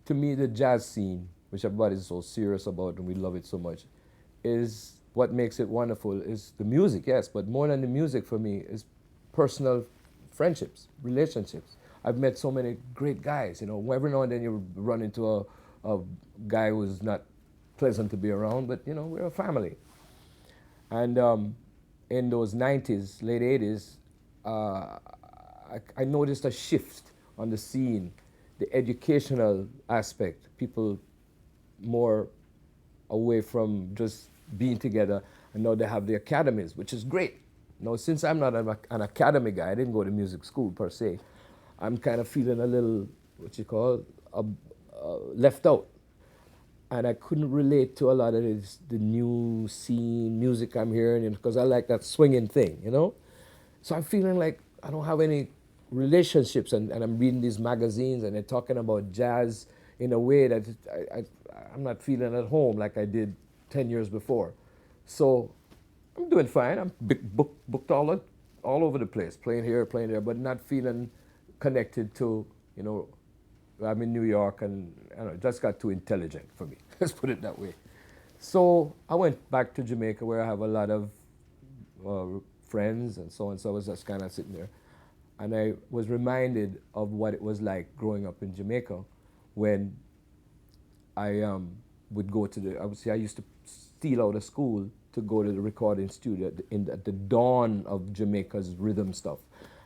to me, the jazz scene, which everybody is so serious about and we love it so much, is what makes it wonderful is the music, yes, but more than the music for me is personal friendships, relationships. I've met so many great guys, you know, every now and then you run into a guy who's not pleasant to be around, but you know, we're a family. And in those 90s, late 80s, I noticed a shift on the scene, the educational aspect, people more away from just being together, and now they have the academies, which is great. Now, since I'm not an academy guy, I didn't go to music school per se, I'm kind of feeling a little, what you call, left out. And I couldn't relate to a lot of this, the new scene music I'm hearing, because I like that swinging thing, you know? So I'm feeling like I don't have any relationships, and I'm reading these magazines, and they're talking about jazz in a way that I'm not feeling at home like I did 10 years before. So I'm doing fine. I'm booked all over the place, playing here, playing there, but not feeling connected to, you know, I'm in New York, and I don't know, it just got too intelligent for me. Let's put it that way. So I went back to Jamaica, where I have a lot of friends and so on. So I was just kind of sitting there, and I was reminded of what it was like growing up in Jamaica, when I would go to the. I would say I used to steal out of school to go to the recording studio at the dawn of Jamaica's rhythm stuff,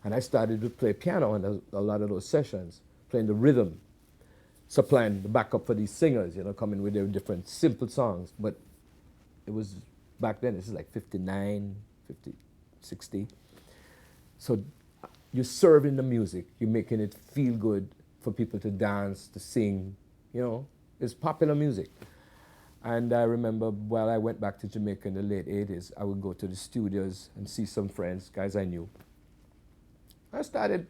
and I started to play piano in a lot of those sessions, playing the rhythm, supplying the backup for these singers, you know, coming with their different simple songs. But it was back then, this is like 59, 50, 60. So you're serving the music, you're making it feel good for people to dance, to sing, you know, it's popular music. And I remember while I went back to Jamaica in the late 80s, I would go to the studios and see some friends, guys I knew. I started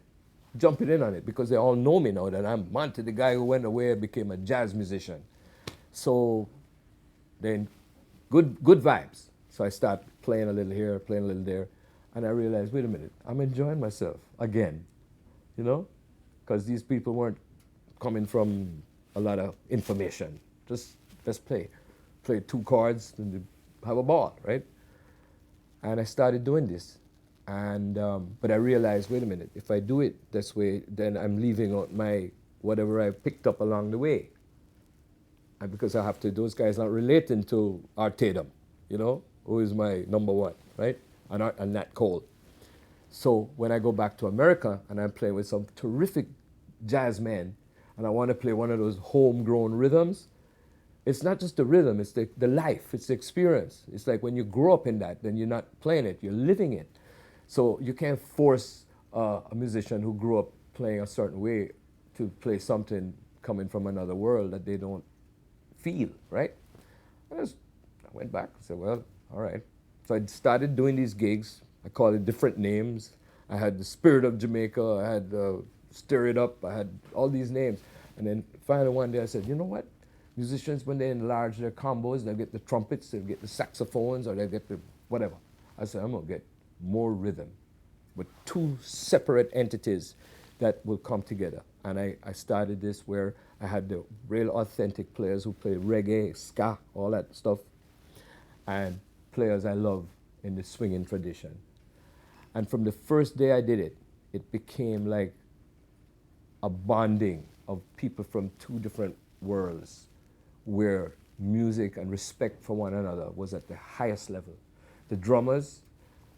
jumping in on it because they all know me now that I'm Monty, the guy who went away and became a jazz musician. So then good vibes. So I start playing a little here, playing a little there, and I realized, wait a minute, I'm enjoying myself again, you know, because these people weren't coming from a lot of information. Just let's play two chords and have a ball, right? And I started doing this. And but I realized, wait a minute, if I do it this way, then I'm leaving out my whatever I picked up along the way. And because I have to, those guys aren't relating to Art Tatum, you know, who is my number one, right? And Nat Cole. So when I go back to America and I'm playing with some terrific jazz men, and I want to play one of those homegrown rhythms, it's not just the rhythm, it's the life, it's the experience. It's like when you grow up in that, then you're not playing it, you're living it. So you can't force a musician who grew up playing a certain way to play something coming from another world that they don't feel, right? I went back and said, well, all right. So I started doing these gigs. I called it different names. I had the Spirit of Jamaica. I had Stir It Up. I had all these names. And then finally one day I said, you know what? Musicians, when they enlarge their combos, they'll get the trumpets, they'll get the saxophones, or they'll get the whatever. I said, I'm going to get more rhythm with two separate entities that will come together. And I started this where I had the real authentic players who play reggae, ska, all that stuff, and players I love in the swinging tradition. And from the first day I did it, it became like a bonding of people from two different worlds, where music and respect for one another was at the highest level. The drummers,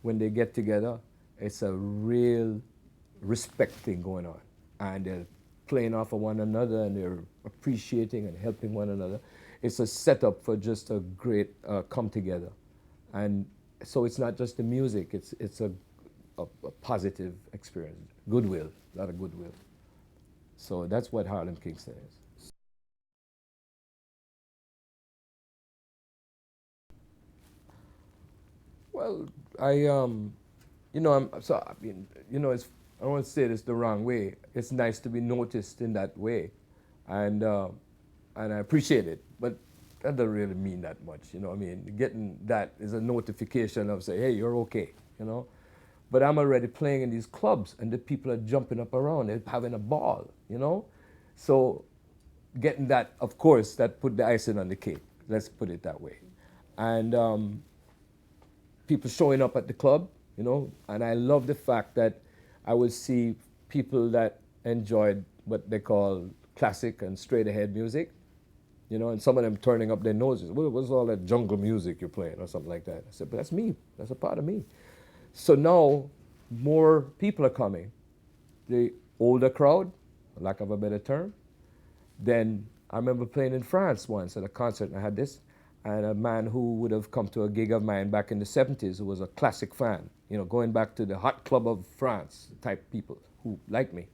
when they get together, it's a real respect thing going on. And they're playing off of one another, and they're appreciating and helping one another. It's a setup for just a great come together. And so it's not just the music, it's a positive experience. Goodwill, a lot of goodwill. So that's what Harlem-Kingston is. Well, you know, I mean, you know, I don't want to say this the wrong way. It's nice to be noticed in that way, and and I appreciate it. But that doesn't really mean that much, you know. What I mean, getting that is a notification of say, hey, you're okay, you know. But I'm already playing in these clubs, and the people are jumping up around, they're having a ball, you know. So getting that, of course, that put the icing on the cake. Let's put it that way. And people showing up at the club, you know, and I love the fact that I would see people that enjoyed what they call classic and straight ahead music, you know, and some of them turning up their noses. What's all that jungle music you're playing or something like that? I said, but that's me. That's a part of me. So now more people are coming. The older crowd, for lack of a better term. Then I remember playing in France once at a concert, and I had this, and a man who would have come to a gig of mine back in the 70s, who was a classic fan, you know, going back to the hot club of France type people who like me.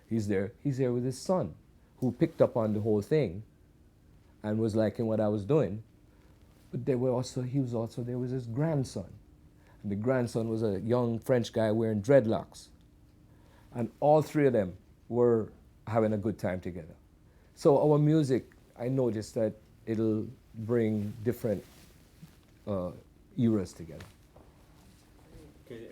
He's there with his son, who picked up on the whole thing and was liking what I was doing. But he was also there with his grandson. And the grandson was a young French guy wearing dreadlocks. And all three of them were having a good time together. So our music, I noticed that it'll bring different eras together. Okay,